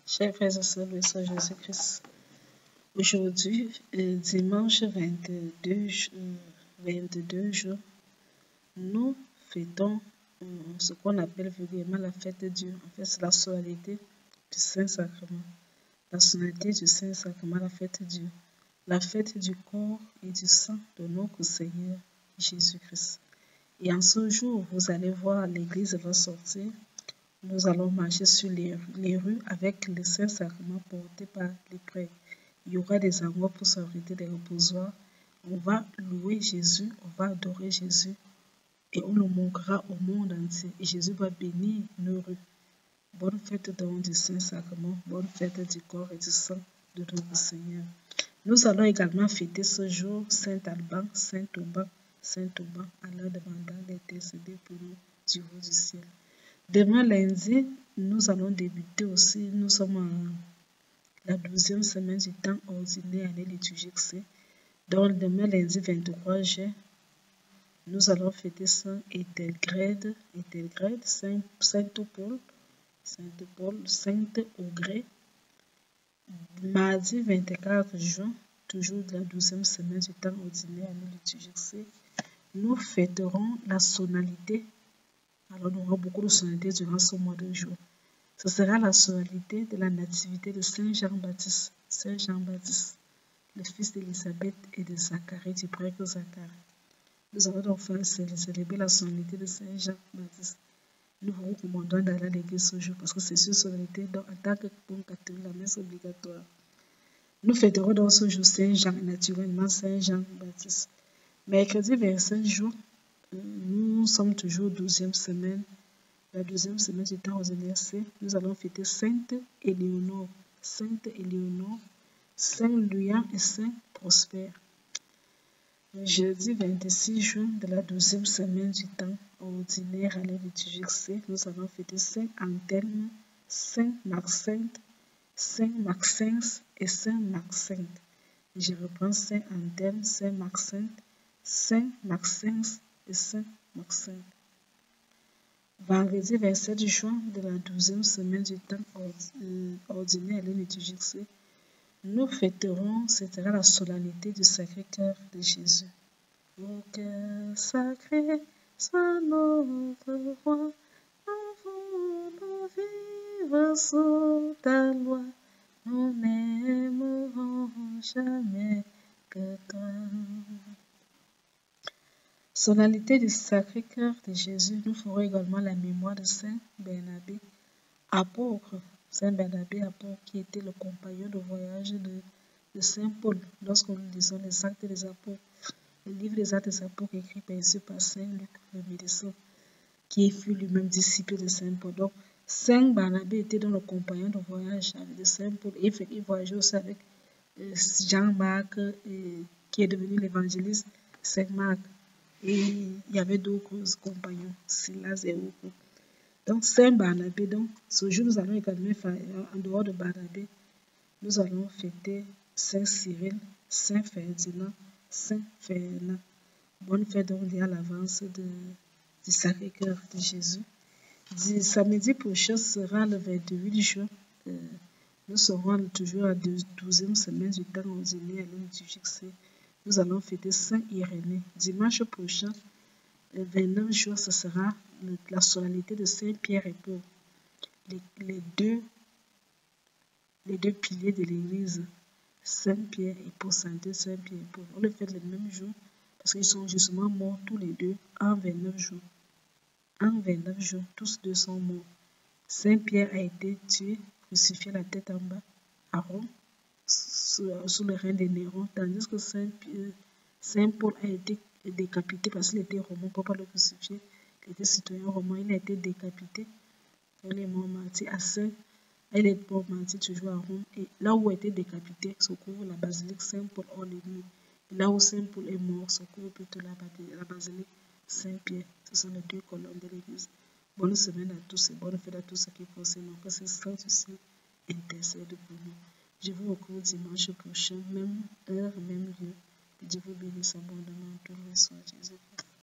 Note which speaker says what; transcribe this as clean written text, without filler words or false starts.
Speaker 1: Chers frères et sœurs, loué soit Jésus-Christ. Aujourd'hui, dimanche 22 juin, nous fêtons ce qu'on appelle vulgairement la fête de Dieu. En fait, c'est la solennité du Saint-Sacrement. La solennité du Saint-Sacrement, la fête de Dieu. La fête du corps et du sang de notre Seigneur Jésus-Christ. Et en ce jour, vous allez voir, l'église va sortir. Nous allons marcher sur les rues avec le Saint-Sacrement porté par les prêtres. Il y aura des endroits pour s'arrêter, des reposoirs. On va louer Jésus, on va adorer Jésus et on le montrera au monde entier. Et Jésus va bénir nos rues. Bonne fête donc du Saint-Sacrement, bonne fête du corps et du sang de notre Seigneur. Nous allons également fêter ce jour Saint-Alban, Saint-Auban, Saint-Auban, Allah demandant d'intercéder pour nous du haut du ciel. Demain lundi, nous allons débuter aussi, nous sommes en la 12e semaine du temps ordinaire année liturgique C. Donc demain lundi 23 juin, nous allons fêter Saint Ethelgrède, Saint-Paul, Saint-Augré. Mardi 24 juin, toujours de la 12e semaine du temps ordinaire année liturgique C, nous fêterons la solennité. Alors, nous aurons beaucoup de solennité durant ce mois de juin. Ce sera la solennité de la nativité de Saint Jean-Baptiste. Saint Jean-Baptiste, le fils d'Élisabeth et de Zacharie, du prêtre Zacharie. Nous allons donc célébrer la solennité de Saint Jean-Baptiste. Nous vous recommandons d'aller à l'église ce jour parce que c'est une solennité dont, en tant que bon catholique, la messe est obligatoire. Nous fêterons donc ce jour Saint Jean, naturellement Saint Jean-Baptiste. Mercredi 25 juin, nous sommes toujours 12e semaine, la 12e semaine du temps ordinaire C. Nous allons fêter Sainte Éléonore, Saint Luyan et Saint Prosper. Le jeudi 26 juin de la 12e semaine du temps ordinaire année liturgique C, nous allons fêter Saint Anthelme, Saint Maxence, Saint Maxence et Saint Maxence. Je reprends Saint Anthelme, Saint Maxence, Saint Maxence et Saint Maxence. Vendredi 27 juin de la 12e semaine du temps ordinaire année liturgique C, nous fêterons, c'était la solennité du Sacré-Cœur de Jésus. Au cœur sacré, sois notre roi, nous voulons vivre sous ta loi, nous n'aimerons jamais que toi. Solennité du Sacré-Cœur de Jésus, nous ferons également la mémoire de Saint Bernabé, apôtre. Saint Bernabé, apôtre, qui était le compagnon de voyage de Saint Paul. Lorsque nous lisons les Actes des Apôtres, le livre des Actes des Apôtres écrit par Saint Luc, le médecin, qui fut lui-même disciple de Saint Paul. Donc, Saint Barnabé était dans le compagnon de voyage de Saint Paul. Et il voyageait aussi avec Jean-Marc, qui est devenu l'évangéliste Saint Marc. Et il y avait d'autres compagnons, Silas et autres. Donc, Saint Barnabé, donc, ce jour, nous allons également faire, en dehors de Barnabé, nous allons fêter Saint Cyril, Saint Ferdinand, Saint Ferdinand. Bonne fête donc à l'avance du Sacré-Cœur de Jésus. Samedi prochain sera le 28 juin. Nous serons toujours à la 12e semaine du temps ordinaire à liturgique C. Nous allons fêter Saint Irénée. Dimanche prochain, le 29 juin, ce sera la solennité de Saint Pierre et Paul. Les deux piliers de l'Église, Saint Pierre et Paul, Saint Pierre et Paul. On le fait le même jour parce qu'ils sont justement morts tous les deux en 29 jours. En 29 jours, tous deux sont morts. Saint Pierre a été tué, crucifié la tête en bas à Rome, sous le règne de Néron, tandis que Saint Paul a été décapité parce qu'il était romain, pour ne pas le crucifier. Il était citoyen romain, il a été décapité. Il est mort martyr à Saint. Il est mort martyr toujours à Rome. Et là où il a été décapité, se couvre la basilique Saint-Paul hors les murs. Et là où Saint-Paul est mort, se couvre plutôt la basilique Saint-Pierre. Ce sont les deux colonnes de l'église. Bonne semaine à tous et bonne fête à tous ceux qui concernent encore ces saints aussi intercèdent pour nous. Je vous retrouve dimanche prochain, même heure, même lieu. Que Dieu vous bénisse abondamment. Tout le soit Jésus.